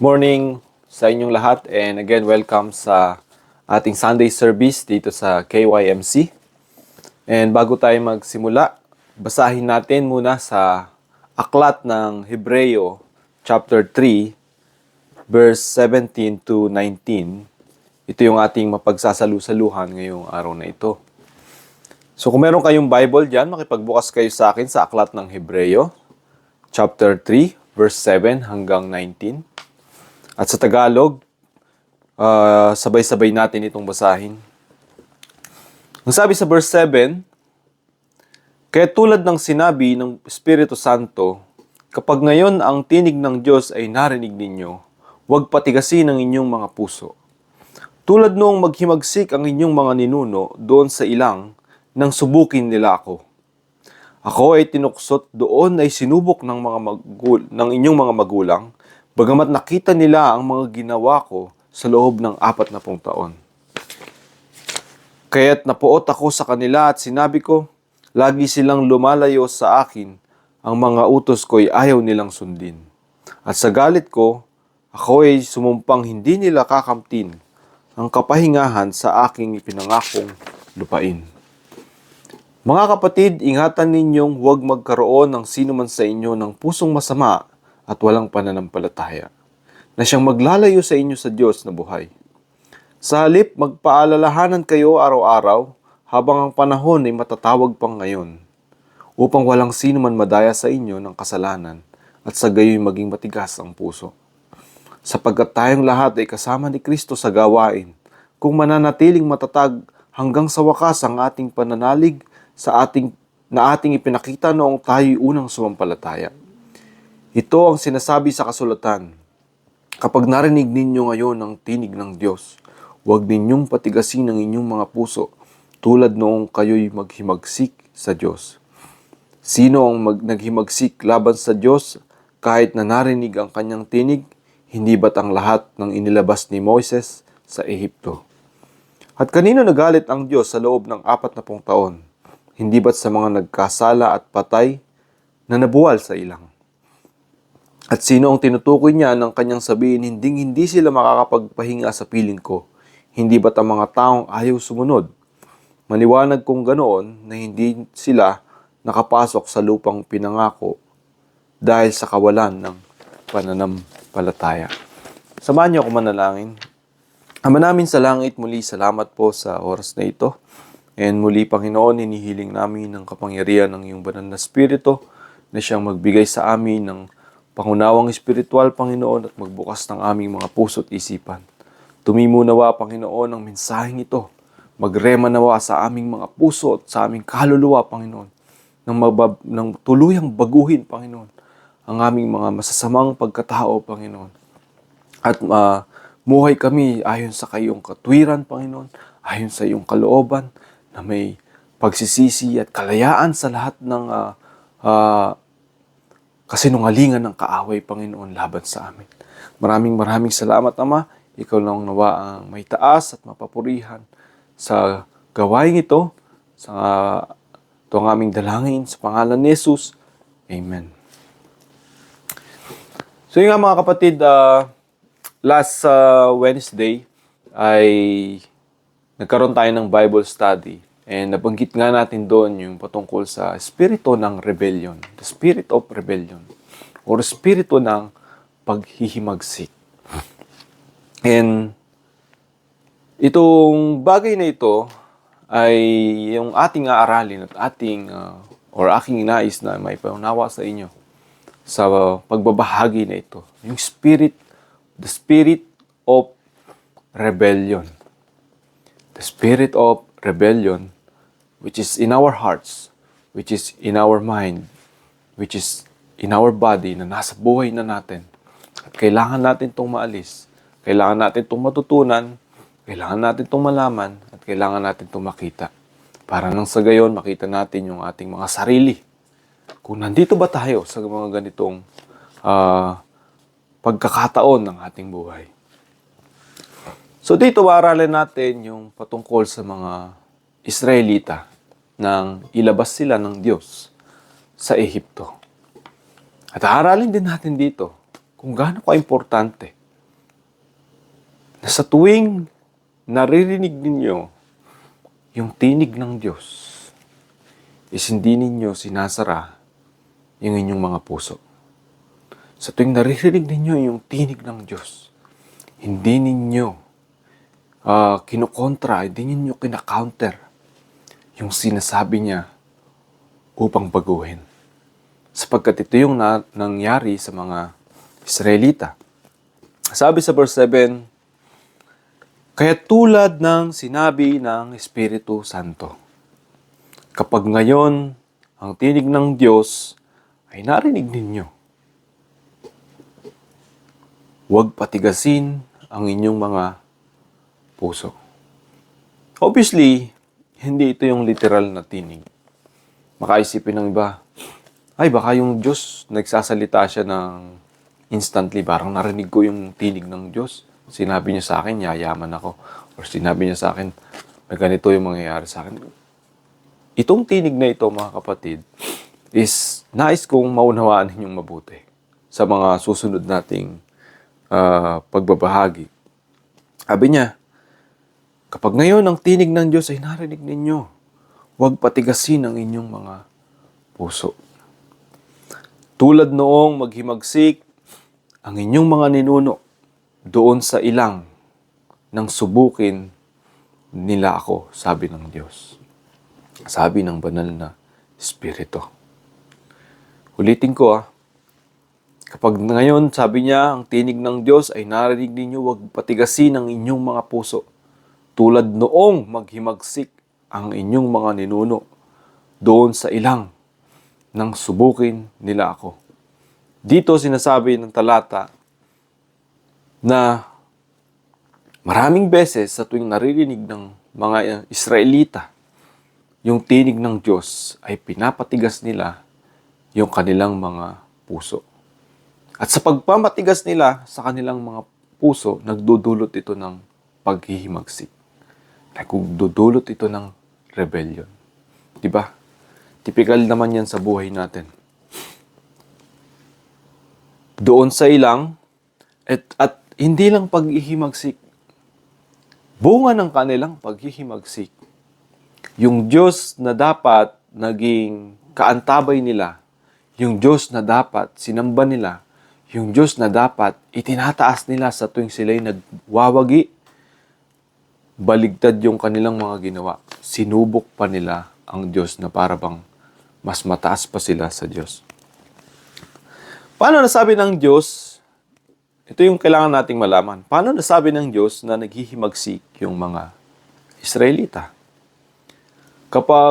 Morning sa inyong lahat and again welcome sa ating Sunday service dito sa KYMC. And bago tayo magsimula, basahin natin muna sa aklat ng Hebreo chapter 3 verse 17 to 19. Ito yung ating mapagsasalu-saluhan ngayong araw na ito. So kung meron kayong Bible dyan, makipagbukas kayo sa akin sa aklat ng Hebreo chapter 3 verse 7 hanggang 19. At sa Tagalog, sabay-sabay natin itong basahin. Ang sabi sa verse 7, kaya tulad ng sinabi ng Espiritu Santo, kapag ngayon ang tinig ng Diyos ay narinig ninyo, huwag patigasin ang inyong mga puso. Tulad noong maghimagsik ang inyong mga ninuno doon sa ilang nang subukin nila ako. Ako ay tinuksot doon ay sinubok ng inyong mga magulang, bagamat nakita nila ang mga ginawa ko sa loob ng 40 taon. Kaya't napuot ako sa kanila at sinabi ko, lagi silang lumalayo sa akin, ang mga utos ko'y ayaw nilang sundin. At sa galit ko, ako ay sumumpang hindi nila kakamtin ang kapahingahan sa aking ipinangakong lupain. Mga kapatid, ingatan ninyong huwag magkaroon ng sino man sa inyo ng pusong masama at walang pananampalataya, na siyang maglalayo sa inyo sa Diyos na buhay. Sa halip, magpaalalahanan kayo araw-araw habang ang panahon ay matatawag pang ngayon, upang walang sino man madaya sa inyo ng kasalanan at sa gayoy maging matigas ang puso. Sapagkat tayong lahat ay kasama ni Kristo sa gawain, kung mananatiling matatag hanggang sa wakas ang ating pananalig na ating ipinakita noong tayo'y unang sumampalataya. Ito ang sinasabi sa kasulatan, kapag narinig ninyo ngayon ang tinig ng Diyos, huwag ninyong patigasin ang inyong mga puso tulad noong kayo'y maghimagsik sa Diyos. Sino ang naghimagsik laban sa Diyos kahit na narinig ang kanyang tinig? Hindi ba't ang lahat ng inilabas ni Moises sa Ehipto? At kanino nagalit ang Diyos sa loob ng 40 taon? Hindi ba't sa mga nagkasala at patay na nabuwal sa ilang? At sino ang tinutukoy niya ng kanyang sabihin, hindi sila makakapagpahinga sa piling ko? Hindi ba't ang mga taong ayaw sumunod? Maliwanag kong ganoon na hindi sila nakapasok sa lupang pinangako dahil sa kawalan ng pananampalataya. Samahan niyo ako manalangin. Ama namin sa langit, muli salamat po sa oras na ito. And muli, Panginoon, hinihiling namin ng kapangyarihan ng iyong banal na Espiritu na siyang magbigay sa amin ng pangunawang espiritual, Panginoon, at magbukas ng aming mga puso at isipan. Tumimo nawa, Panginoon, ang mensaheng ito. Magrema nawa sa aming mga puso at sa aming kaluluwa, Panginoon. Nang tuluyang baguhin, Panginoon, ang aming mga masasamang pagkatao, Panginoon. At muhay kami ayon sa kayong katwiran, Panginoon, ayon sa iyong kalooban, na may pagsisisi at kalayaan sa lahat ng kasinungalingan ng kaaway, Panginoon, laban sa amin. Maraming salamat, Ama. Ikaw lang nawa ang may taas at mapapurihan sa gawain ito. Ito ang aming dalangin sa pangalan ni Jesus. Amen. So yun nga mga kapatid, last Wednesday ay nagkaroon tayo ng Bible study. And nabanggit nga natin doon yung patungkol sa spirito ng rebellion. The spirit of rebellion. Or spirito ng paghihimagsik. And itong bagay na ito ay yung ating aaralin at aking nais na may paunawa sa inyo sa pagbabahagi na ito. Yung the spirit of rebellion. The spirit of rebellion, which is in our hearts, which is in our mind, which is in our body, na nasa buhay na natin. At kailangan natin itong maalis. Kailangan natin itong matutunan. Kailangan natin itong malaman. At kailangan natin itong makita. Para nang sa gayon, makita natin yung ating mga sarili. Kung nandito ba tayo sa mga ganitong pagkakataon ng ating buhay. So dito, aralin natin yung patungkol sa mga Israelita nang ilabas sila ng Diyos sa Ehipto. At aaralin din natin dito kung gaano ka-importante na sa tuwing naririnig ninyo yung tinig ng Diyos, is hindi ninyo sinasara yung inyong mga puso. Sa tuwing naririnig ninyo yung tinig ng Diyos, hindi ninyo kinukontra, hindi ninyo kinakounter yung sinasabi niya upang baguhin. Sapagkat ito yung nangyari sa mga Israelita. Sabi sa verse 7, kaya tulad ng sinabi ng Espiritu Santo, kapag ngayon ang tinig ng Diyos ay narinig ninyo, huwag patigasin ang inyong mga puso. Obviously, hindi ito yung literal na tinig. Makaisipin ng iba, ay baka yung Diyos nagsasalita siya ng instantly, parang narinig ko yung tinig ng Diyos. Sinabi niya sa akin, yayaman ako. Or sinabi niya sa akin, na ganito yung mangyayari sa akin. Itong tinig na ito, mga kapatid, is nais kong maunawaan ninyong mabuti sa mga susunod nating pagbabahagi. Sabi niya, kapag ngayon ang tinig ng Diyos ay narinig ninyo, huwag patigasin ang inyong mga puso. Tulad noong maghimagsik ang inyong mga ninuno doon sa ilang nang subukin nila ako, sabi ng Diyos. Sabi ng banal na Espiritu. Ulitin ko kapag ngayon sabi niya ang tinig ng Diyos ay narinig ninyo, huwag patigasin ang inyong mga puso. Tulad noong maghimagsik ang inyong mga ninuno doon sa ilang nang subukin nila ako. Dito sinasabi ng talata na maraming beses sa tuwing naririnig ng mga Israelita yung tinig ng Diyos ay pinapatigas nila yung kanilang mga puso. At sa pagpamatigas nila sa kanilang mga puso, nagdudulot ito ng paghihimagsik. Nagdudulot ito ng rebellion. Diba? Typical naman yan sa buhay natin. Doon sa ilang, at hindi lang paghihimagsik, bunga ng kanilang paghihimagsik, yung Diyos na dapat naging kaantabay nila, yung Diyos na dapat sinamba nila, yung Diyos na dapat itinataas nila sa tuwing sila'y nagwawagi, baligtad yung kanilang mga ginawa. Sinubok pa nila ang Diyos na para bang mas mataas pa sila sa Diyos. Paano nasabi ng Diyos? Ito yung kailangan nating malaman. Paano nasabi ng Diyos na naghihimagsik yung mga Israelita?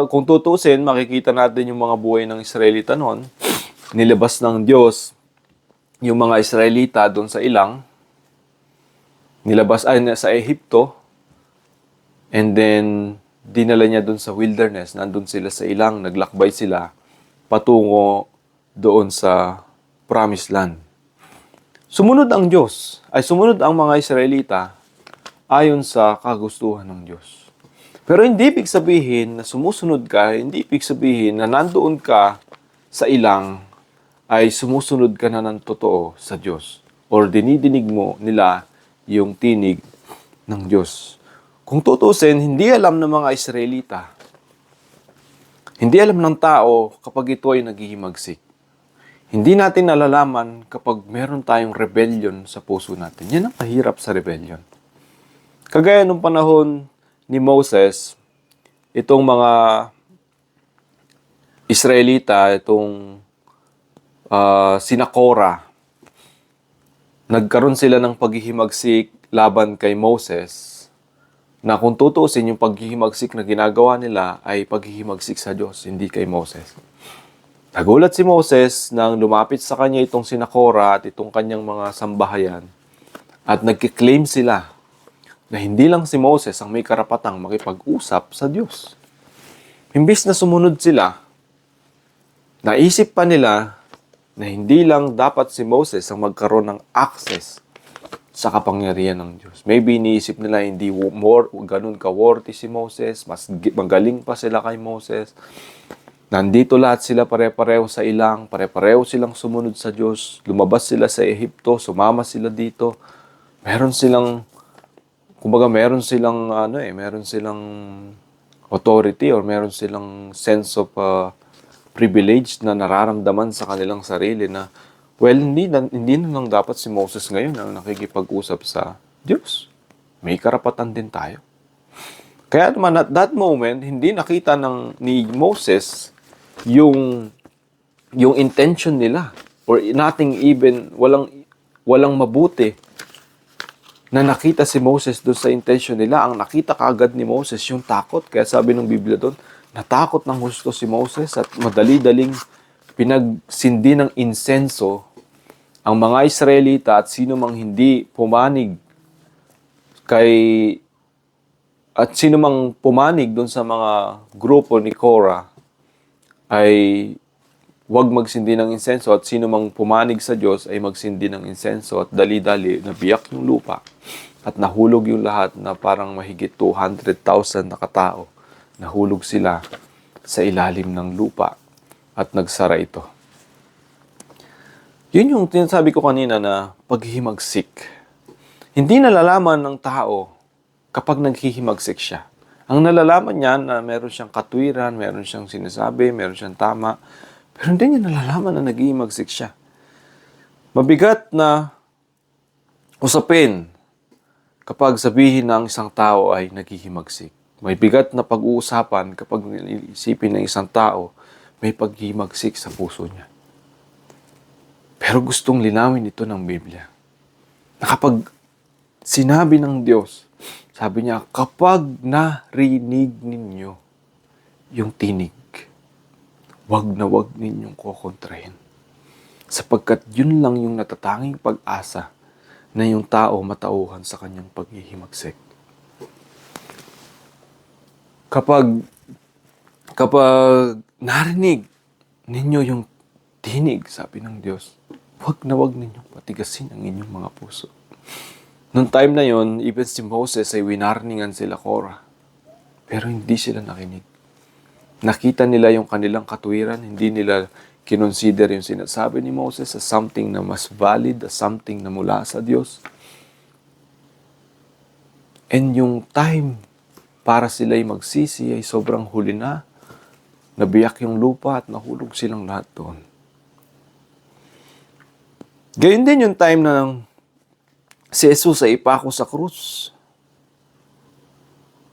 Kung tutusin, makikita natin yung mga buhay ng Israelita noon. Nilabas ng Diyos yung mga Israelita doon sa ilang. Nilabas sa Ehipto. And then, dinala niya doon sa wilderness. Nandun sila sa ilang, naglakbay sila patungo doon sa Promised Land. Sumunod ang sumunod ang mga Israelita ayon sa kagustuhan ng Diyos. Pero hindi ibig sabihin na sumusunod ka, hindi ibig sabihin na nandoon ka sa ilang ay sumusunod ka na ng totoo sa Diyos. Or dinidinig mo nila yung tinig ng Diyos. Kung tutusin, hindi alam ng mga Israelita, hindi alam ng tao kapag ito ay naghihimagsik. Hindi natin nalalaman kapag meron tayong rebellion sa puso natin. Yan ang mahirap sa rebellion. Kagaya nung panahon ni Moses, itong mga Israelita, itong sina Korah, nagkaroon sila ng paghihimagsik laban kay Moses, na kung tutusin yung paghihimagsik na ginagawa nila ay paghihimagsik sa Diyos, hindi kay Moses. Nagulat si Moses nang lumapit sa kanya itong sina Korah at itong kanyang mga sambahayan at nagkiklaim sila na hindi lang si Moses ang may karapatang makipag-usap sa Diyos. Imbis na sumunod sila, naisip pa nila na hindi lang dapat si Moses ang magkaroon ng access sa kapangyarihan ng Diyos. Maybe iniisip nila hindi ganun ka-worthy si Moses, mas magaling pa sila kay Moses. Nandito lahat sila pare-pareho sa ilang, pare-pareho silang sumunod sa Diyos. Lumabas sila sa Ehipto, sumama sila dito. Meron silang kumbaga meron silang authority or meron silang sense of privilege na nararamdaman sa kanilang sarili na, well, hindi na lang dapat si Moses ngayon ang nakikipag-usap sa Diyos. May karapatan din tayo. Kaya naman at that moment, hindi nakita ni Moses yung intention nila or nothing even, walang mabuti na nakita si Moses doon sa intention nila. Ang nakita kaagad ni Moses yung takot. Kaya sabi ng Biblia doon, natakot ng husto si Moses at madali-daling pinagsindi ng insenso ang mga Israelita at sino mang hindi pumanig doon sa mga grupo ni Korah ay huwag magsindi ng insenso at sino mang pumanig sa Diyos ay magsindi ng insenso at dali-dali nabiyak yung lupa at nahulog yung lahat na parang mahigit 200,000 na katao. Nahulog sila sa ilalim ng lupa at nagsara ito. Yun yung tinasabi ko kanina na paghihimagsik. Hindi nalalaman ng tao kapag naghihimagsik siya. Ang nalalaman niya na meron siyang katwiran, meron siyang sinasabi, meron siyang tama, pero hindi niya nalalaman na naghihimagsik siya. Mabigat na usapin kapag sabihin ng isang tao ay naghihimagsik. May bigat na pag-uusapan kapag isipin ng isang tao may paghihimagsik sa puso niya. Pero gustong linawin ito ng Biblia. Na kapag sinabi ng Diyos, sabi niya, kapag narinig ninyo yung tinig, wag na wag ninyong kokontrahin. Sapagkat yun lang yung natatanging pag-asa na yung tao matauhan sa kanyang paghihimagsik. Kapag narinig ninyo yung tinig, sabi ng Diyos, wag na wag ninyong patigasin ang inyong mga puso. Noong time na yon, even si Moses ay winarningan sila Korah. Pero hindi sila nakinig. Nakita nila yung kanilang katwiran, hindi nila kinonsider yung sinasabi ni Moses as something na mas valid, as something na mula sa Diyos. And yung time para sila'y magsisi ay sobrang huli na. Nabiyak yung lupa at nahulog silang lahat doon. Gayun din yung time na si Jesus ay ipako sa krus.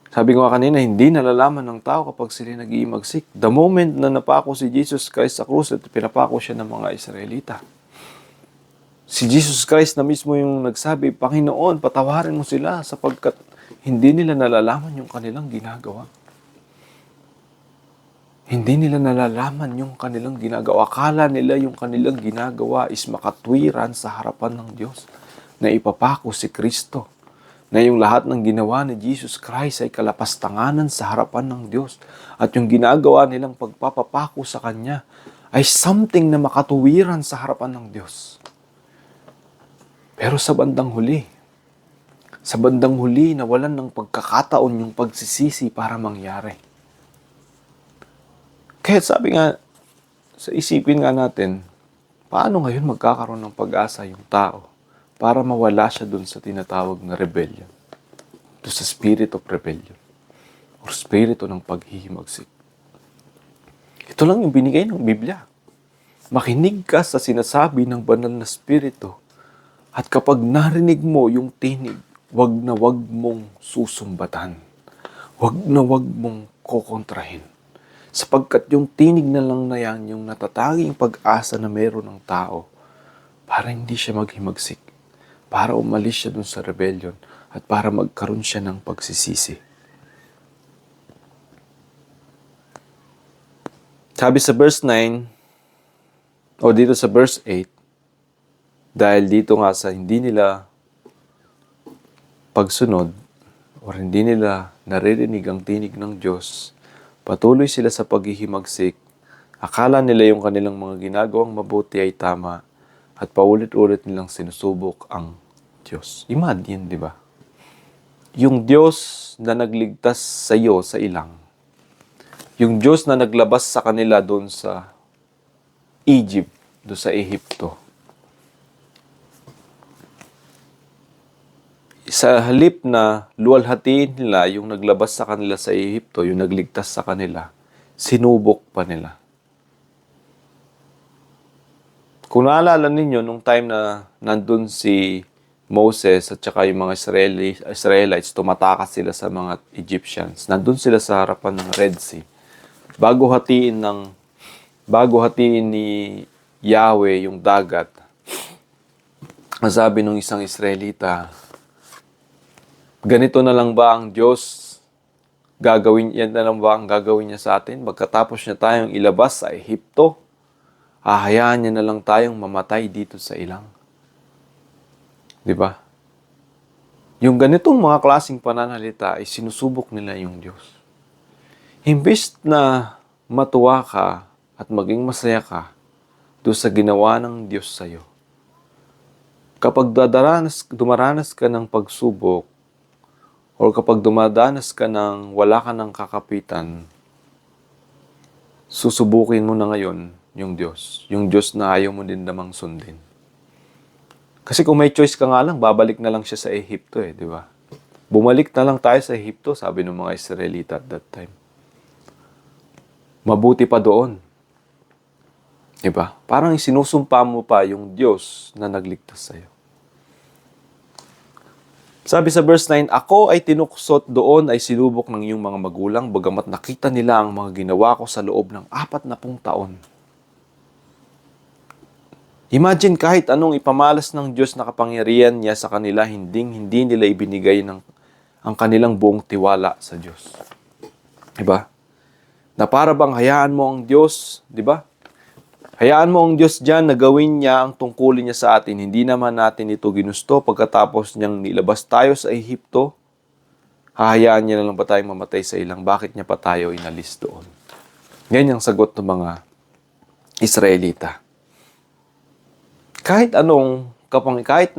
Sabi ko kanina, hindi nalalaman ng tao kapag sila nag-iimagsik. The moment na napako si Jesus Christ sa krus at pinapako siya ng mga Israelita. Si Jesus Christ na mismo yung nagsabi, Panginoon, patawarin mo sila sapagkat hindi nila nalalaman yung kanilang ginagawa. Hindi nila nalalaman yung kanilang ginagawa. Akala nila yung kanilang ginagawa is makatwiran sa harapan ng Diyos. Na ipapako si Kristo. Na yung lahat ng ginawa ni Jesus Christ ay kalapastanganan sa harapan ng Diyos. At yung ginagawa nilang pagpapapako sa Kanya ay something na makatuwiran sa harapan ng Diyos. Pero sa bandang huli, nawalan ng pagkakataon yung pagsisisi para mangyari. Kaya sabi nga, sa isipin nga natin, paano ngayon magkakaroon ng pag-asa yung tao para mawala siya dun sa tinatawag na rebellion? Doon sa spirit of rebellion. Or spirito ng paghihimagsik. Ito lang yung binigay ng Biblia. Makinig ka sa sinasabi ng banal na spirito. At kapag narinig mo yung tinig, wag na wag mong susumbatan. Wag na wag mong kokontrahin. Sapagkat yung tinig na lang na yan, yung natatanging pag-asa na meron ng tao, para hindi siya maghimagsik, para umalis siya dun sa rebellion, at para magkaroon siya ng pagsisisi. Sabi sa verse 9, o dito sa verse 8, dahil dito nga sa hindi nila pagsunod, o hindi nila naririnig ang tinig ng Diyos, patuloy sila sa paghihimagsik, akala nila yung kanilang mga ginagawang mabuti ay tama, at paulit-ulit nilang sinusubok ang Diyos. Imagine, di ba? Yung Diyos na nagligtas sa iyo sa ilang, yung Diyos na naglabas sa kanila doon sa Egypt, doon sa Ehipto, Sa halip na luwalhatiin nila yung naglabas sa kanila sa Ehipto, yung nagligtas sa kanila, sinubok pa nila. Kung naalala ninyo, nung time na nandun si Moses at saka yung mga Israelites, tumatakas sila sa mga Egyptians. Nandun sila sa harapan ng Red Sea. Bago hatiin ni Yahweh yung dagat, ang sabi ng isang Israelita, ganito na lang ba ang Diyos? Yan na lang ba ang gagawin niya sa atin? Pagkatapos niya tayong ilabas sa Ehipto, hahayaan niya na lang tayong mamatay dito sa ilang. Di ba? Yung ganitong mga klaseng pananalita ay sinusubok nila yung Diyos. Imbes na matuwa ka at maging masaya ka doon sa ginawa ng Diyos sa'yo. Kapag dumaranas ka ng pagsubok, o kapag dumadanas ka ng wala ka ng kakapitan, susubukin mo na ngayon yung Diyos. Yung Diyos na ayaw mo din namang sundin. Kasi kung may choice ka nga lang, babalik na lang siya sa Ehipto di ba? Bumalik na lang tayo sa Ehipto, sabi ng mga Israelita at that time. Mabuti pa doon. Di ba? Parang sinusumpa mo pa yung Diyos na nagligtas sa'yo. Sabi sa verse 9, ako ay tinuksot doon ay sinubok ng iyong mga magulang, bagamat nakita nila ang mga ginawa ko sa loob ng 40 taon. Imagine kahit anong ipamalas ng Diyos na kapangyarihan niya sa kanila, hindi nila ibinigay ang kanilang buong tiwala sa Diyos. Diba? Na para bang hayaan mo ang Diyos, diba? Hayaan mo ang Diyos dyan na gawin niya ang tungkulin niya sa atin. Hindi naman natin ito ginusto pagkatapos niyang nilabas tayo sa Ehipto. Hahayaan niya na lang ba tayong mamatay sa ilang? Bakit niya pa tayo inalis doon? Ganyan ang sagot ng mga Israelita. Kahit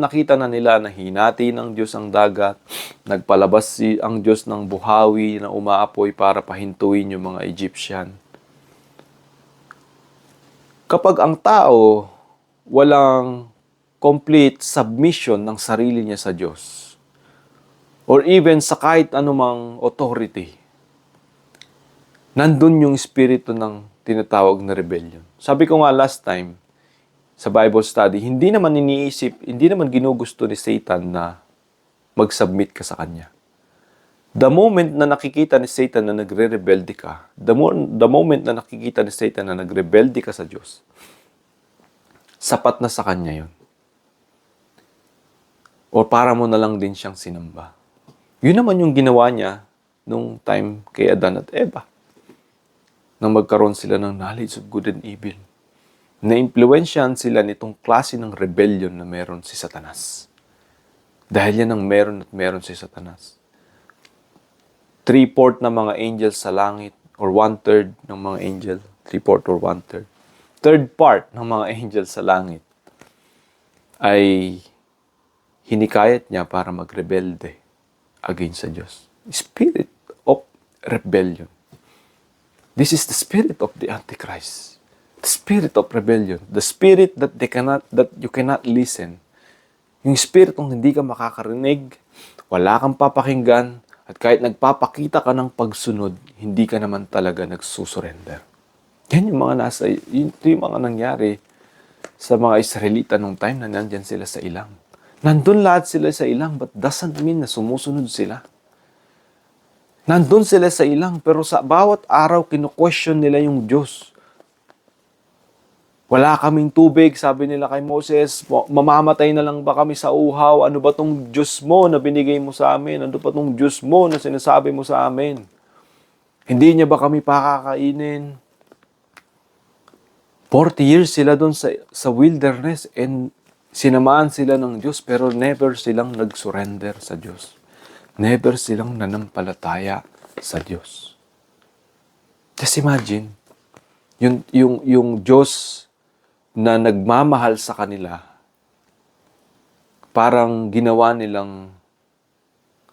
nakita na nila na hinati ng Diyos ang dagat, nagpalabas ang Diyos ng buhawi na umaapoy para pahintuin yung mga Egyptian. Kapag ang tao walang complete submission ng sarili niya sa Diyos, or even sa kahit anumang authority, nandun yung espiritu ng tinatawag na rebellion. Sabi ko nga last time, sa Bible study, hindi naman ginugusto ni Satan na mag-submit ka sa kanya. The moment na nakikita ni Satan na nagre-rebelde ka, the moment na nakikita ni Satan na nagrebelde ka sa Diyos, sapat na sa kanya yun. O para mo na lang din siyang sinamba. Yun naman yung ginawa niya nung time kay Adan at Eva. Nang magkaroon sila ng knowledge of good and evil. Na-impluensyahan sila nitong klase ng rebellion na meron si Satanas. Dahil yan ang meron si Satanas. 3/4 ng mga angels sa langit, or 1/3 ng mga angel, 3/4 or 1/3. Third part ng mga angels sa langit ay hinikayat niya para magrebelde against sa Diyos. Spirit of rebellion. This is the spirit of the Antichrist. The spirit of rebellion. The spirit that you cannot listen. Yung spirit ng hindi ka makakarinig, wala kang papakinggan, at kahit nagpapakita ka ng pagsunod, hindi ka naman talaga nagsusurrender. Yan yung mga nangyari sa mga Israelita nung time na nandyan sila sa ilang. Nandun lahat sila sa ilang, but doesn't mean na sumusunod sila. Nandun sila sa ilang, pero sa bawat araw, kinu-question nila yung Diyos. Wala kaming tubig, sabi nila kay Moses, mamamatay na lang ba kami sa uhaw? Ano ba tong Diyos mo na binigay mo sa amin? Ano ba tong Diyos mo na sinasabi mo sa amin? Hindi niya ba kami pakakainin? 40 years sila doon sa wilderness and sinamaan sila ng Diyos pero never silang nag-surrender sa Diyos. Never silang nanampalataya sa Diyos. Just imagine, yung Diyos na nagmamahal sa kanila, parang ginawa nilang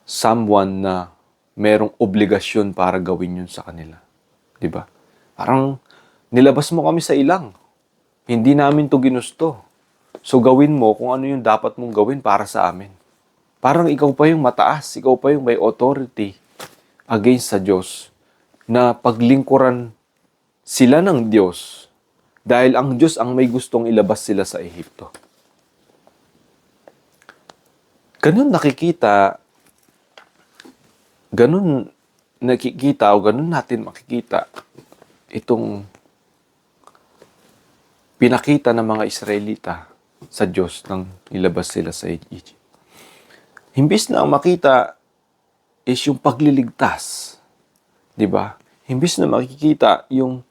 someone na merong obligasyon para gawin yun sa kanila. Diba? Parang nilabas mo kami sa ilang. Hindi namin to ginusto. So gawin mo kung ano yung dapat mong gawin para sa amin. Parang ikaw pa yung mataas, ikaw pa yung may authority against sa Diyos na paglingkuran sila ng Diyos dahil ang Diyos ang may gustong ilabas sila sa Ehipto. Ganun nakikita o ganun natin makikita itong pinakita ng mga Israelita sa Diyos nang ilabas sila sa Egypt. Himbis na ang makita is yung pagliligtas, di ba? Himbis na makikita yung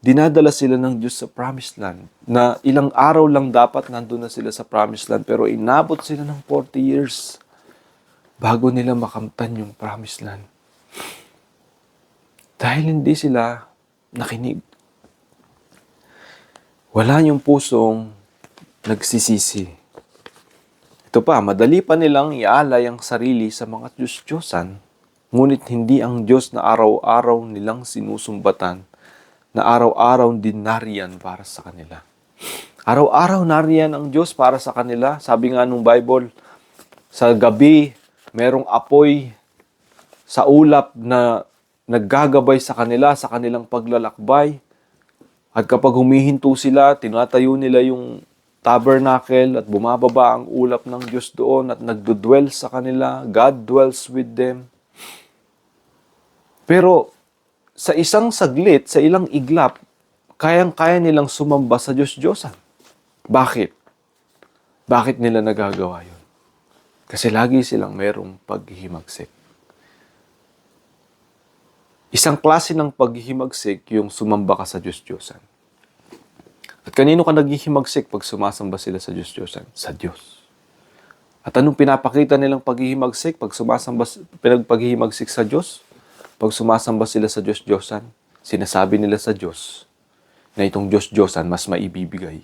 dinadala sila ng Diyos sa Promised Land, na ilang araw lang dapat nandun na sila sa Promised Land, pero inabot sila ng 40 years bago nila makamtan yung Promised Land. Dahil hindi sila nakinig. Wala yung pusong nagsisisi. Ito pa, madali pa nilang ialay ang sarili sa mga Diyos-Diyosan, ngunit hindi ang Diyos na araw-araw nilang sinusumbatan, na araw-araw din nariyan para sa kanila. Araw-araw nariyan ang Diyos para sa kanila. Sabi nga nung Bible, sa gabi, merong apoy sa ulap na naggagabay sa kanila, sa kanilang paglalakbay. At kapag humihinto sila, tinatayo nila yung tabernacle at bumababa ang ulap ng Diyos doon at nagdudwell sa kanila. God dwells with them. Pero sa isang saglit, sa ilang iglap, kayang-kaya nilang sumamba sa Diyos-Diyosan. Bakit? Bakit nila nagagawa yun? Kasi lagi silang merong paghihimagsik. Isang klase ng paghihimagsik yung sumamba ka sa Diyos-Diyosan. At kanino ka naghihimagsik pag sumasamba sila sa Diyos-Diyosan? Sa Diyos. At anong pinapakita nilang paghihimagsik pag paghihimagsik sa Diyos? Pag sumasamba sila sa Diyos-Diyosan, sinasabi nila sa Diyos na itong Diyos-Diyosan mas maibibigay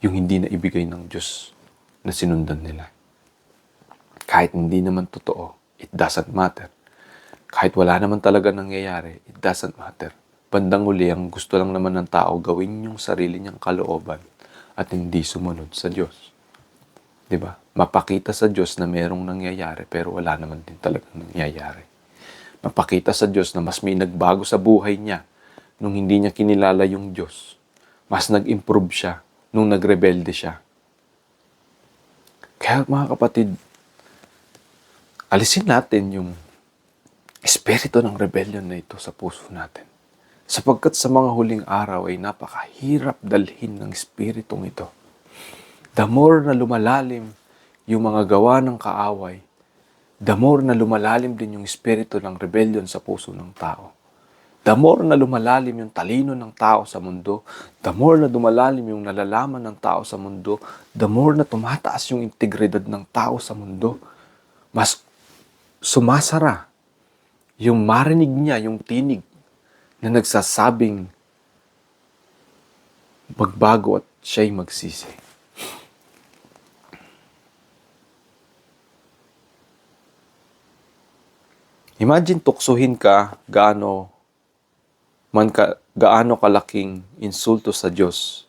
yung hindi na ibigay ng Diyos na sinundan nila. Kahit hindi naman totoo, it doesn't matter. Kahit wala naman talaga nangyayari, it doesn't matter. Bandang uli, ang gusto lang naman ng tao gawin yung sarili niyang kalooban at hindi sumunod sa Diyos. Diba? Mapakita sa Diyos na merong nangyayari pero wala naman din talagang nangyayari. Mapakita sa Diyos na mas may nagbago sa buhay niya nung hindi niya kinilala yung Diyos. Mas nag-improve siya nung nagrebelde siya. Kaya mga kapatid, alisin natin yung espiritu ng rebellion na ito sa puso natin. Sapagkat sa mga huling araw ay napakahirap dalhin ng espiritong ito. The more na lumalalim yung mga gawa ng kaaway, the more na lumalalim din yung espiritu ng rebellion sa puso ng tao. The more na lumalalim yung talino ng tao sa mundo, the more na lumalalim yung nalalaman ng tao sa mundo, the more na tumataas yung integridad ng tao sa mundo, mas sumasara yung marinig niya, yung tinig na nagsasabing magbago at siya'y magsisi. Imagine tuksuhin ka gaano kalaking insulto sa Diyos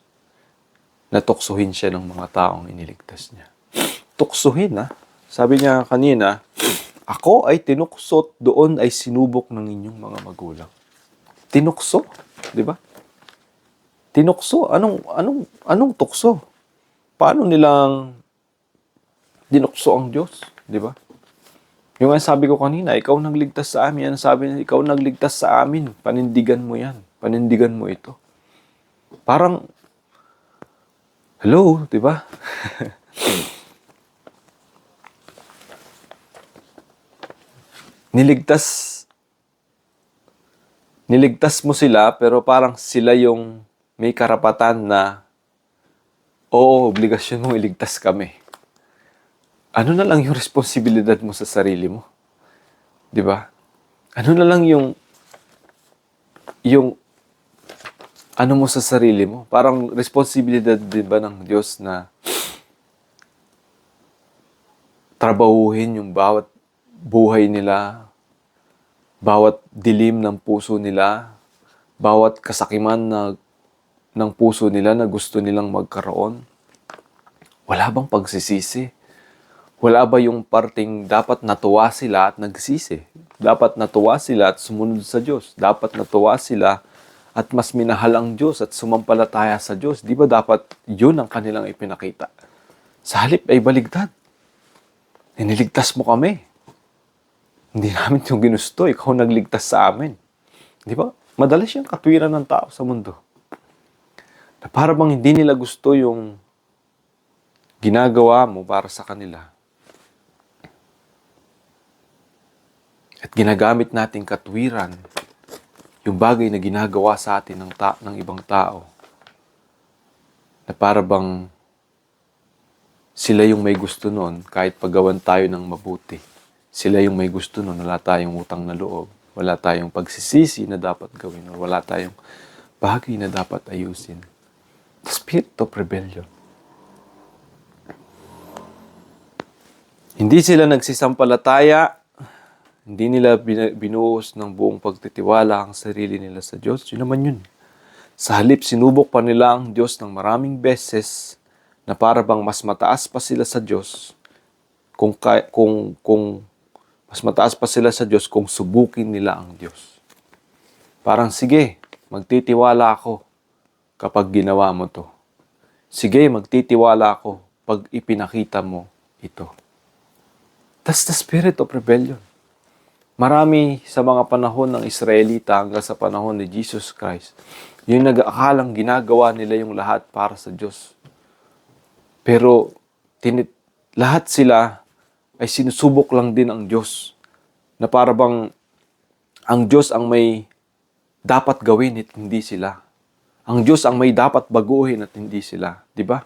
na tuksuhin siya ng mga taong iniligtas niya. Tuksuhin, ha? Sabi niya kanina, ako ay tinuksot, doon ay sinubok ng inyong mga magulang. Tinukso, di ba? Tinukso, anong tukso? Paano nilang dinukso ang Diyos, di ba? Yung sabi ko kanina, ikaw nagligtas sa amin. Yan sabi niya, ikaw nagligtas sa amin. Panindigan mo yan. Panindigan mo ito. Parang, hello, di ba? Niligtas mo sila, pero parang sila yung may karapatan na, oo, obligasyon mong iligtas kami. Ano na lang yung responsibilidad mo sa sarili mo? 'Di ba? Ano na lang yung ano mo sa sarili mo? Parang responsibilidad din ba ng Diyos na trabahuhin yung bawat buhay nila, bawat dilim ng puso nila, bawat kasakiman ng puso nila na gusto nilang magkaroon? Wala bang pagsisisi Wala ba yung parting dapat natuwa sila at nagsisi? Dapat natuwa sila at sumunod sa Diyos. Dapat natuwa sila at mas minahal ang Diyos at sumampalataya sa Diyos. Di ba dapat yun ang kanilang ipinakita? Sa halip ay baligtad. Iniligtas mo kami. Hindi namin yung ginusto. Ikaw nagligtas sa amin. Di ba? Madalas yung katwiran ng tao sa mundo. Na para bang hindi nila gusto yung ginagawa mo para sa kanila. At ginagamit nating katwiran yung bagay na ginagawa sa atin ng ibang tao. Na para bang sila yung may gusto nun kahit paggawan tayo ng mabuti. Sila yung may gusto nun, wala tayong utang na loob. Wala tayong pagsisisi na dapat gawin. O wala tayong bagay na dapat ayusin. The spirit of rebellion. Hindi sila nagsisampalataya. Hindi nila binuhos ng buong pagtitiwala ang sarili nila sa Diyos. Yun naman yun. Sa halip, sinubok pa nila ang Diyos ng maraming beses na para bang mas mataas pa sila sa Diyos kung mas mataas pa sila sa Diyos kung subukin nila ang Diyos. Parang, sige, magtitiwala ako kapag ginawa mo to. Sige, magtitiwala ako pag ipinakita mo ito. That's the spirit of rebellion. Marami sa mga panahon ng Israelita hanggang sa panahon ni Jesus Christ, yung nag-aakalang ginagawa nila yung lahat para sa Diyos. Pero lahat sila ay sinusubok lang din ang Diyos. Na para bang ang Diyos ang may dapat gawin at hindi sila. Ang Diyos ang may dapat baguhin at hindi sila. Di ba?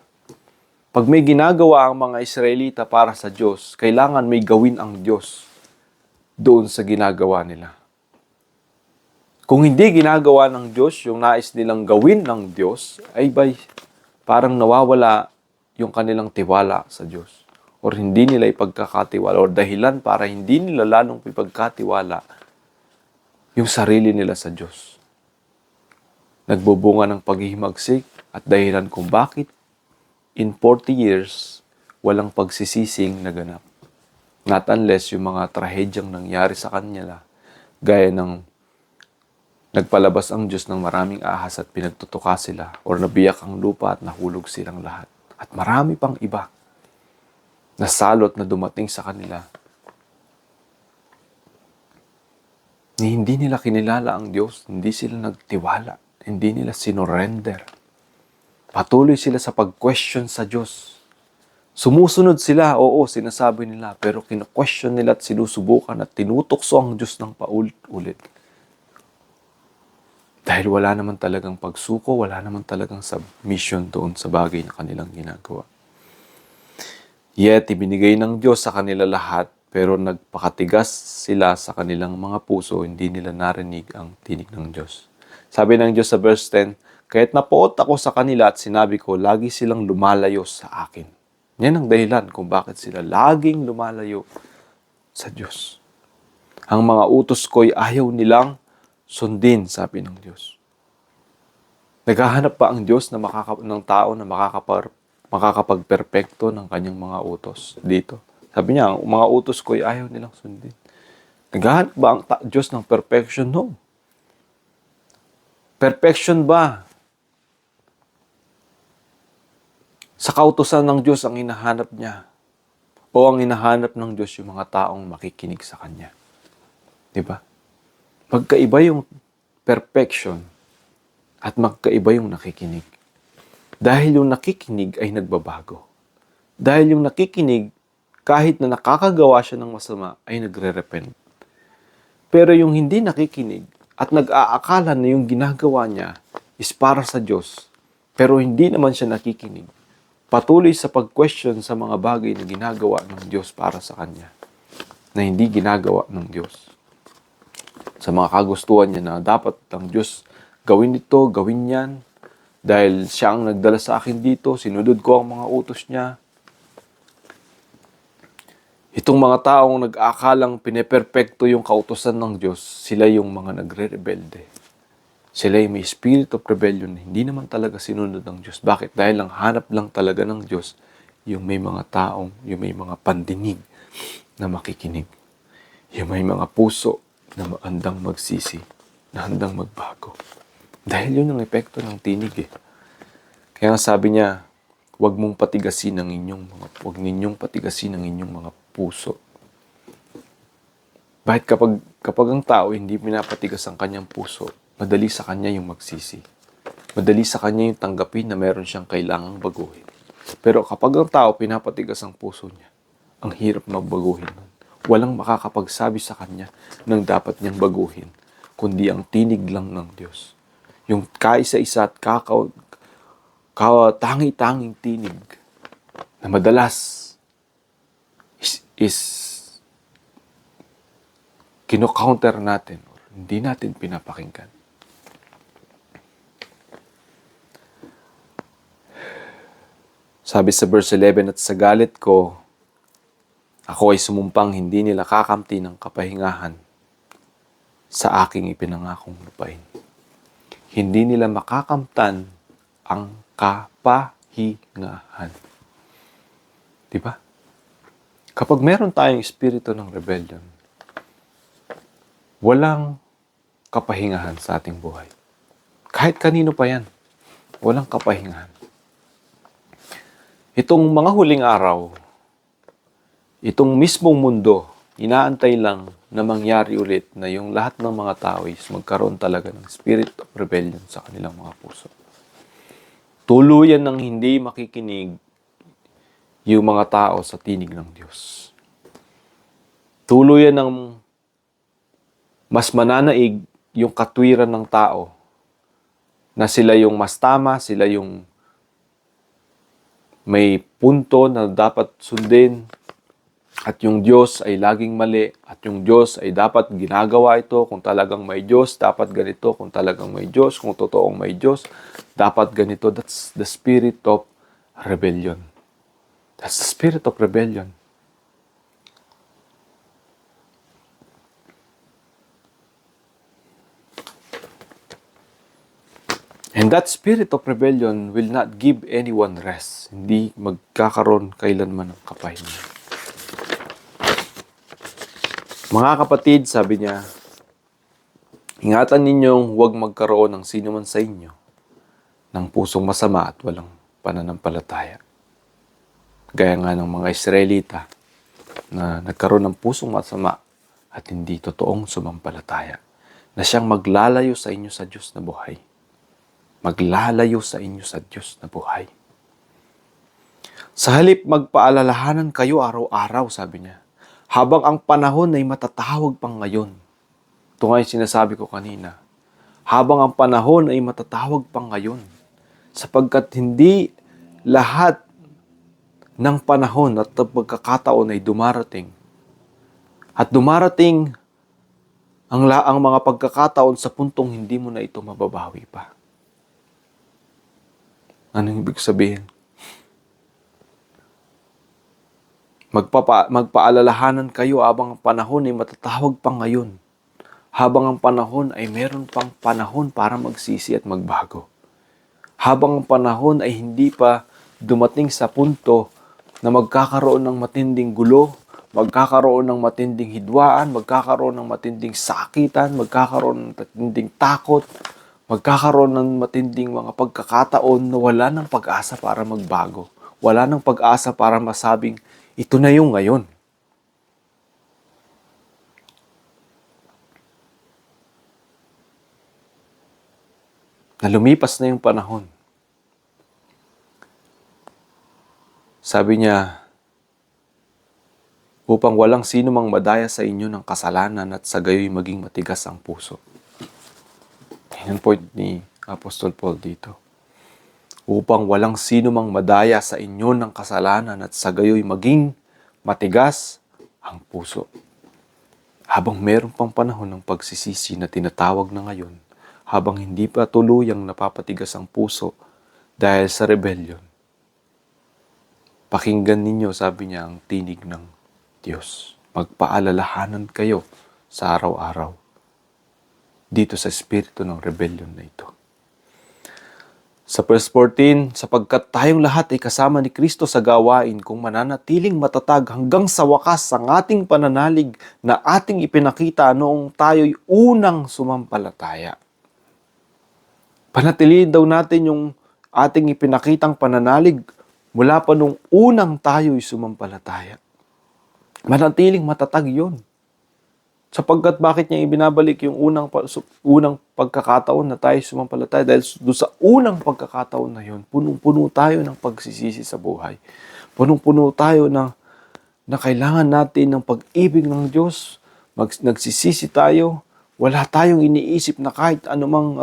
Pag may ginagawa ang mga Israelita para sa Diyos, kailangan may gawin ang Diyos doon sa ginagawa nila. Kung hindi ginagawa ng Diyos yung nais nilang gawin ng Diyos, ay parang nawawala yung kanilang tiwala sa Diyos. Or hindi nila ipagkakatiwala or dahilan para hindi nila lalong ipagkatiwala yung sarili nila sa Diyos. Nagbubunga ng paghihimagsik at dahilan kung bakit in 40 years walang pagsisising naganap. Not unless yung mga trahedyang nangyari sa kanila, gaya ng nagpalabas ang Diyos ng maraming ahas at pinagtutuka sila, or nabiyak ang lupa at nahulog silang lahat. At marami pang iba na salot na dumating sa kanila. Hindi nila kinilala ang Diyos, hindi sila nagtiwala, hindi nila sinurrender. Patuloy sila sa pag-question sa Diyos. Sumusunod sila, oo, sinasabi nila, pero kina-question nila at sinusubukan at tinutokso ang Diyos ng paulit-ulit. Dahil wala naman talagang pagsuko, wala naman talagang submission doon sa bagay na kanilang ginagawa. Yet, ibinigay ng Diyos sa kanila lahat, pero nagpakatigas sila sa kanilang mga puso, hindi nila narinig ang tinig ng Diyos. Sabi ng Diyos sa verse 10, "Kaya't napoot ako sa kanila at sinabi ko, lagi silang lumalayo sa akin." Yan ang dahilan kung bakit sila laging lumalayo sa Diyos. Ang mga utos ko'y ayaw nilang sundin, sabi ng Diyos. Naghahanap pa ang Diyos ng tao na makakapagperpekto ng kanyang mga utos dito. Sabi niya, ang mga utos ko'y ayaw nilang sundin. Naghahanap ba ang Diyos ng perfection? No. Perfection ba sa kautusan ng Diyos ang hinahanap niya? O ang hinahanap ng Diyos yung mga taong makikinig sa Kanya? Diba? Magkaiba yung perfection at magkaiba yung nakikinig. Dahil yung nakikinig ay nagbabago. Dahil yung nakikinig, kahit na nakakagawa siya ng masama, ay nagre-repent. Pero yung hindi nakikinig at nag-aakala na yung ginagawa niya is para sa Diyos, pero hindi naman siya nakikinig, patuloy sa pag-question sa mga bagay na ginagawa ng Diyos para sa Kanya, na hindi ginagawa ng Diyos. Sa mga kagustuhan niya na dapat ang Diyos gawin ito, gawin yan, dahil siya ang nagdala sa akin dito, sinunod ko ang mga utos niya. Itong mga taong nag-aakalang pineperpekto yung kautusan ng Diyos, sila yung mga nagre-rebelde. Sila yung may spirit of rebellion, hindi naman talaga sinunod ng Diyos. Bakit? Dahil ang hanap lang talaga ng Diyos yung may mga taong, yung may mga pandinig na makikinig. Yung may mga puso na handang magsisi, na handang magbago. Dahil yun ang epekto ng tinig eh. Kaya sabi niya, huwag ninyong patigasin ang inyong mga puso. Bakit kapag ang tao hindi pinapatigas ang kanyang puso, madali sa kanya yung magsisi. Madali sa kanya yung tanggapin na meron siyang kailangang baguhin. Pero kapag ang tao pinapatigas ang puso niya, ang hirap magbaguhin nun. Walang makakapagsabi sa kanya ng dapat niyang baguhin, kundi ang tinig lang ng Diyos. Yung kaisa-isa at tangi-tanging tinig na madalas is kino-counter natin or hindi natin pinapakinggan. Sabi sa verse 11, at sa galit ko, ako ay sumumpang hindi nila kakamti ng kapahingahan sa aking ipinangakong lupain. Hindi nila makakamtan ang kapahingahan. Diba? Kapag meron tayong espiritu ng rebellion, walang kapahingahan sa ating buhay. Kahit kanino pa yan, walang kapahingahan. Itong mga huling araw, itong mismong mundo, inaantay lang na mangyari ulit na yung lahat ng mga tao is magkaroon talaga ng spirit of rebellion sa kanilang mga puso. Tuluyan ng hindi makikinig yung mga tao sa tinig ng Diyos. Tuluyan ng mas mananaig yung katwiran ng tao na sila yung mas tama, sila yung may punto na dapat sundin, at yung Diyos ay laging mali, at yung Diyos ay dapat ginagawa ito kung talagang may Diyos, dapat ganito kung talagang may Diyos, kung totoong may Diyos, dapat ganito. That's the spirit of rebellion. That's the spirit of rebellion. And that spirit of rebellion will not give anyone rest. Hindi magkakaroon kailanman ng kapahingahan. Mga kapatid, sabi niya, ingatan ninyong huwag magkaroon ng sino man sa inyo ng pusong masama at walang pananampalataya. Gaya nga ng mga Israelita na nagkaroon ng pusong masama at hindi totoong sumampalataya, na siyang maglalayo sa inyo sa Diyos na buhay. Maglalayo sa inyo sa Diyos na buhay. Sa halip magpaalalahanan kayo araw-araw, sabi niya, habang ang panahon ay matatawag pang ngayon. Ito nga yung sinasabi ko kanina. Habang ang panahon ay matatawag pang ngayon. Sapagkat hindi lahat ng panahon at pagkakataon ay dumarating. At dumarating ang mga pagkakataon sa puntong hindi mo na ito mababawi pa. Anong ibig sabihin? Magpaalalahanan kayo habang ang panahon ay matatawag pang ngayon. Habang ang panahon ay meron pang panahon para magsisi at magbago. Habang ang panahon ay hindi pa dumating sa punto na magkakaroon ng matinding gulo, magkakaroon ng matinding hidwaan, magkakaroon ng matinding sakitan, magkakaroon ng matinding takot, magkakaroon ng matinding mga pagkakataon na wala ng pag-asa para magbago. Wala ng pag-asa para masabing, ito na yung ngayon. Na lumipas na yung panahon. Sabi niya, upang walang sino mang madaya sa inyo ng kasalanan at sa gayo'y maging matigas ang puso. Yan ang point ni Apostol Paul dito. Upang walang sino mang madaya sa inyo ng kasalanan at sa gayo'y maging matigas ang puso. Habang meron pang panahon ng pagsisisi na tinatawag na ngayon, habang hindi pa tuluyang napapatigas ang puso dahil sa rebellion, pakinggan ninyo, sabi niya, ang tinig ng Diyos. Magpaalalahanan kayo sa araw-araw dito sa espiritu ng rebellion na ito. Sa verse 14, sapagkat tayong lahat ay kasama ni Kristo sa gawain kung mananatiling matatag hanggang sa wakas ang ating pananalig na ating ipinakita noong tayo'y unang sumampalataya. Panatilihin daw natin yung ating ipinakitang pananalig mula pa nung unang tayo'y sumampalataya. Manatiling matatag yon. Sapagkat bakit niya ibinabalik yung unang pagkakataon na tayo sumampalataya? Dahil doon sa unang pagkakataon na yun, punong-puno tayo ng pagsisisi sa buhay. Punong-puno tayo na kailangan natin ng pag-ibig ng Diyos. Nagsisisi tayo. Wala tayong iniisip na kahit anumang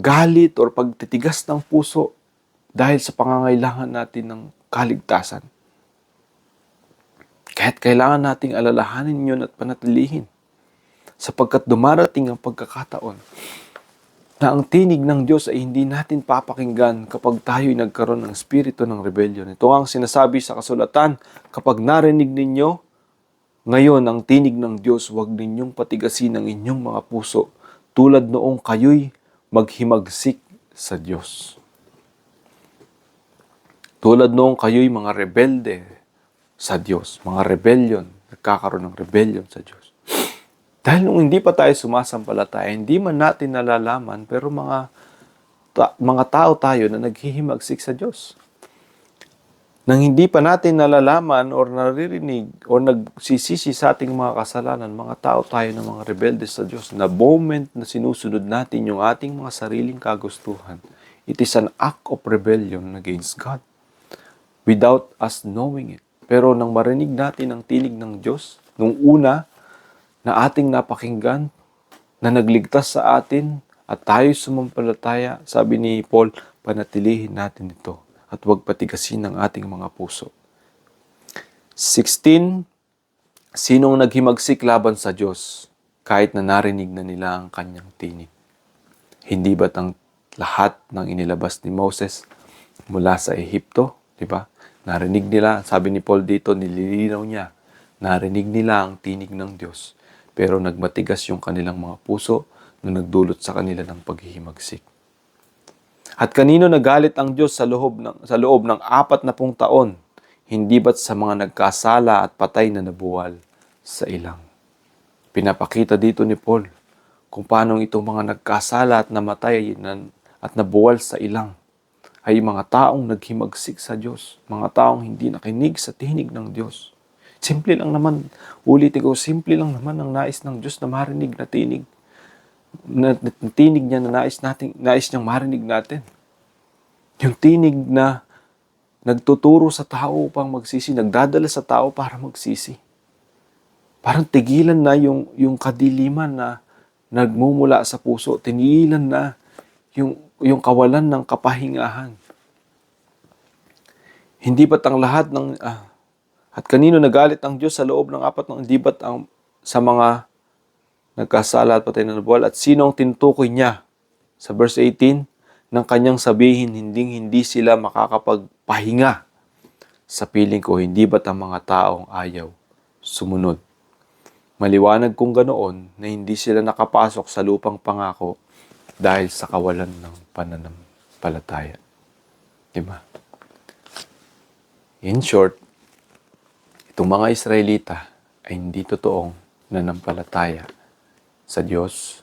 galit or pagtitigas ng puso dahil sa pangangailangan natin ng kaligtasan. Kaya't kailangan nating alalahanin yun at panatilihin. Sapagkat dumarating ang pagkakataon na ang tinig ng Diyos ay hindi natin papakinggan kapag tayo'y nagkaroon ng spirito ng rebellion. Ito ang sinasabi sa kasulatan, kapag narinig ninyo ngayon ang tinig ng Diyos, huwag ninyong patigasin ang inyong mga puso tulad noong kayo'y maghimagsik sa Diyos. Tulad noong kayo'y mga rebelde sa Diyos, mga rebellion, nagkakaroon ng rebellion sa Diyos. Dahil nung hindi pa tayo sumasampalataya, hindi man natin nalalaman, pero mga tao tayo na naghihimagsik sa Diyos. Nang hindi pa natin nalalaman or naririnig or nagsisisi sa ating mga kasalanan, mga tao tayo na mga rebelde sa Diyos, na moment na sinusunod natin yung ating mga sariling kagustuhan, it is an act of rebellion against God without us knowing it. Pero nang marinig natin ang tinig ng Diyos, nung una na ating napakinggan, na nagligtas sa atin at tayo sumampalataya, sabi ni Paul, panatilihin natin ito at huwag patigasin ang ating mga puso. 16, sinong naghimagsik laban sa Diyos kahit na narinig na nila ang kanyang tinig? Hindi ba't ang lahat ng inilabas ni Moses mula sa Ehipto, di ba? Narinig nila, sabi ni Paul dito, nililinaw niya, narinig nila ang tinig ng Diyos, pero nagmatigas yung kanilang mga puso na nagdulot sa kanila ng paghihimagsik. At kanino nagalit ang Diyos sa loob ng 40 taon? Hindi ba't sa mga nagkasala at patay na nabuwal sa ilang? Pinapakita dito ni Paul kung paano itong mga nagkasala at namatay at nabuwal sa ilang ay mga taong naghimagsik sa Diyos, mga taong hindi nakinig sa tinig ng Diyos. Simple lang naman, ulitin ko, simple lang naman ang nais ng Diyos na marinig na tinig. Na tinig niya na nais niyang marinig natin. Yung tinig na nagtuturo sa tao upang magsisi, nagdadala sa tao para magsisi. Parang tigilan na yung kadiliman na nagmumula sa puso, tinigilan na yung kawalan ng kapahingahan. Hindi ba't ang lahat ng at kanino nagalit ang Diyos sa loob ng 40 hindi ba't sa mga nagkasala at patay na nabuwal? At sino ang tinutukoy niya? Sa verse 18, ng kanyang sabihin, hindi sila makakapagpahinga. Sa piling ko, hindi ba't ang mga taong ayaw sumunod? Maliwanag kung ganoon na hindi sila nakapasok sa lupang pangako dahil sa kawalan ng pananampalataya. Diba? In short, itong mga Israelita ay hindi totoong nanampalataya sa Diyos.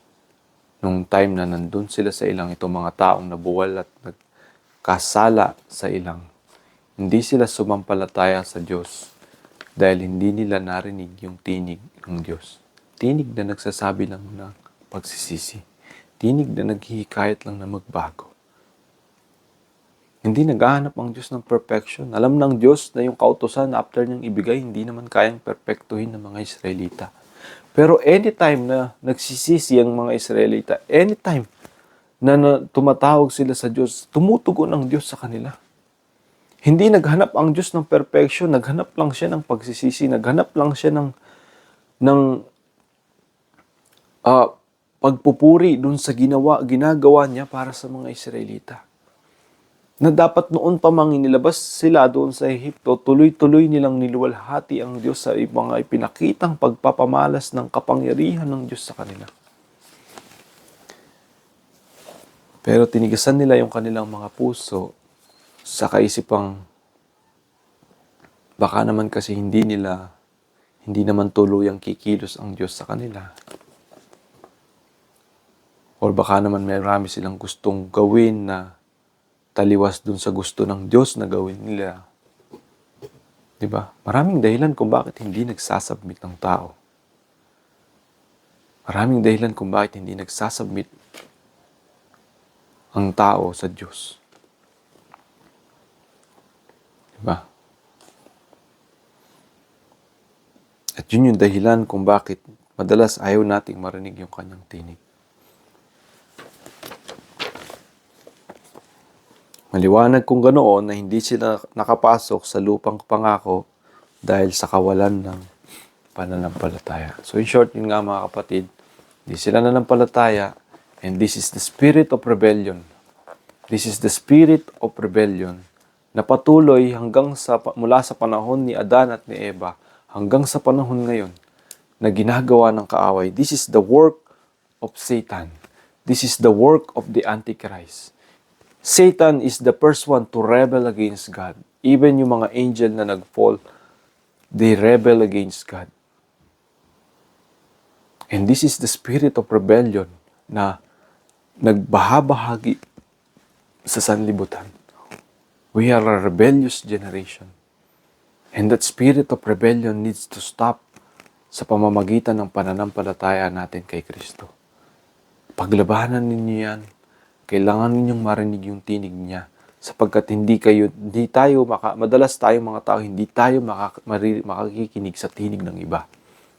Nung time na nandun sila sa ilang, itong mga taong nabuwal at nagkasala sa ilang, hindi sila sumampalataya sa Diyos dahil hindi nila narinig yung tinig ng Diyos. Tinig na nagsasabi lang ng pagsisisi. Tinig na naghihikayat lang na magbago. Hindi naghahanap ang Diyos ng perfection. Alam ng Diyos na yung kautusan na after niyang ibigay, hindi naman kayang perfectuhin ng mga Israelita. Pero anytime na nagsisisi ang mga Israelita, anytime na tumatawag sila sa Diyos, tumutugon ang Diyos sa kanila. Hindi naghanap ang Diyos ng perfection, naghanap lang siya ng pagsisisi, naghanap lang siya ng pagpupuri dun sa ginagawa niya para sa mga Israelita. Na dapat noon pa mang inilabas sila doon sa Ehipto, tuloy-tuloy nilang niluwalhati ang Diyos sa mga ipinakitang pagpapamalas ng kapangyarihan ng Diyos sa kanila. Pero tinigasan nila yung kanilang mga puso sa kaisipang baka naman kasi hindi naman tuluyang kikilos ang Diyos sa kanila. Or baka naman marami silang gustong gawin na taliwas dun sa gusto ng Diyos na gawin nila. Diba? Maraming dahilan kung bakit hindi nagsasubmit ng tao. Maraming dahilan kung bakit hindi nagsasubmit ang tao sa Diyos. Diba? At yun yung dahilan kung bakit madalas ayaw nating marinig yung kanyang tinig. Maliwanag kung ganoon na hindi sila nakapasok sa lupang pangako dahil sa kawalan ng pananampalataya. So in short, yun nga mga kapatid, hindi sila nanampalataya, and this is the spirit of rebellion. This is the spirit of rebellion na patuloy mula sa panahon ni Adan at ni Eva hanggang sa panahon ngayon na ginagawa ng kaaway. This is the work of Satan. This is the work of the Antichrist. Satan is the first one to rebel against God. Even yung mga angel na nag-fall, they rebel against God. And this is the spirit of rebellion na nagbahabahagi sa sanlibutan. We are a rebellious generation. And that spirit of rebellion needs to stop sa pamamagitan ng pananampalataya natin kay Kristo. Paglabanan ninyo yan, kailangan ninyong marinig yung tinig niya sapagkat madalas tayong mga tao, hindi tayo makakikinig sa tinig ng iba.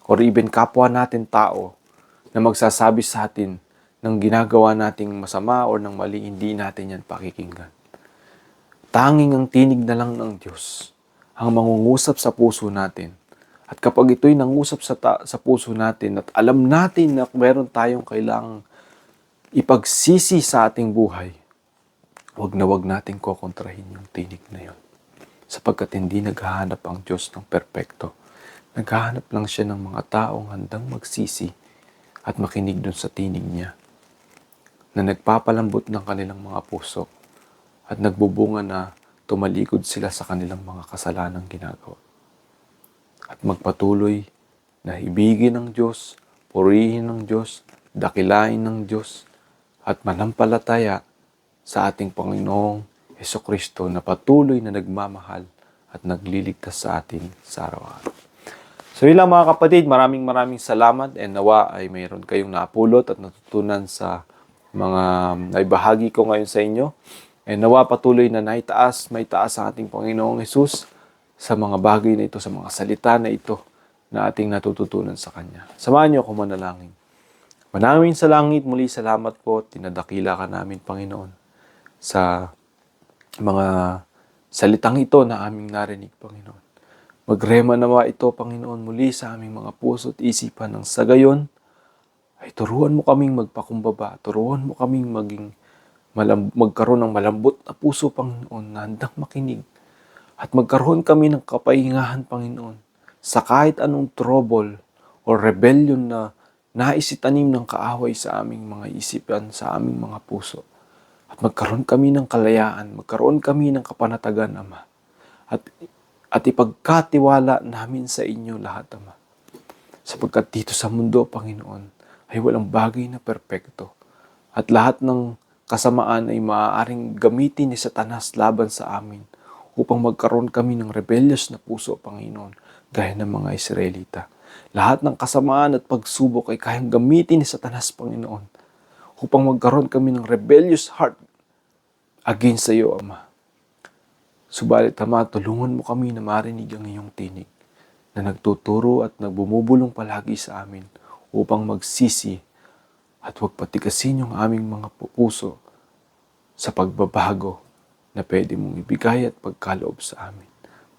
Or even kapwa natin tao na magsasabi sa atin ng ginagawa nating masama or ng mali, hindi natin yan pakikinggan. Tanging ang tinig na lang ng Diyos ang mangungusap sa puso natin. At kapag ito'y nangusap sa puso natin at alam natin na meron tayong kailangang ipagsisi sa ating buhay, wag nating kokontrahin yung tinig na yun. Sapagkat hindi naghahanap ang Diyos ng perpekto. Naghahanap lang siya ng mga taong handang magsisi at makinig dun sa tinig niya, na nagpapalambot ng kanilang mga puso at nagbubunga na tumalikod sila sa kanilang mga kasalanang ginagawa. At magpatuloy na ibigin ng Diyos, purihin ng Diyos, dakilain ng Diyos, at manampalataya sa ating Panginoong Hesukristo na patuloy na nagmamahal at nagliligtas sa atin sa araw-araw. So yun lang mga kapatid, maraming salamat, and nawa ay mayroon kayong napulot at natutunan sa mga naibahagi ko ngayon sa inyo. And nawa patuloy na may taas ang ating Panginoong Hesus sa mga bagay na ito, sa mga salita na ito na ating natututunan sa Kanya. Samahan niyo ako manalangin. Manaming sa langit, muli salamat po, tinadakila ka namin, Panginoon, sa mga salitang ito na aming narinig, Panginoon. Magrema nawa ito, Panginoon, muli sa aming mga puso at isipan, ng sa gayon ay turuan mo kaming magpakumbaba, turuan mo kaming magkaroon ng malambot na puso, Panginoon, na handang makinig, at magkaroon kami ng kapahingahan, Panginoon, sa kahit anong trouble o rebellion na naisitanim ng kaaway sa aming mga isipan, sa aming mga puso. At magkaroon kami ng kalayaan, magkaroon kami ng kapanatagan, Ama. At ipagkatiwala namin sa inyo lahat, Ama. Sapagkat dito sa mundo, Panginoon, ay walang bagay na perpekto. At lahat ng kasamaan ay maaaring gamitin ni Satanas laban sa amin upang magkaroon kami ng rebellious na puso, Panginoon, gaya ng mga Israelita. Lahat ng kasamaan at pagsubok ay kayang gamitin ni Satanas, Panginoon, upang magkaroon kami ng rebellious heart against sa iyo, Ama. Subalit, Ama, tulungan mo kami na marinig ang iyong tinig na nagtuturo at nagbumubulong palagi sa amin upang magsisi at huwag patigasin yung aming mga puso sa pagbabago na pwede mong ibigay at pagkaloob sa amin.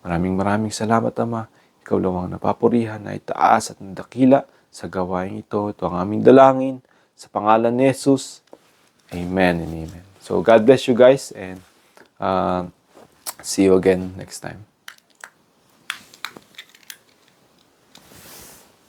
Maraming salamat, Ama. Ikaw lang ang napapurihan na itaas at nadakila sa gawain ito. Ito ang aming dalangin sa pangalan ni Jesus. Amen and amen. So God bless you guys, and see you again next time.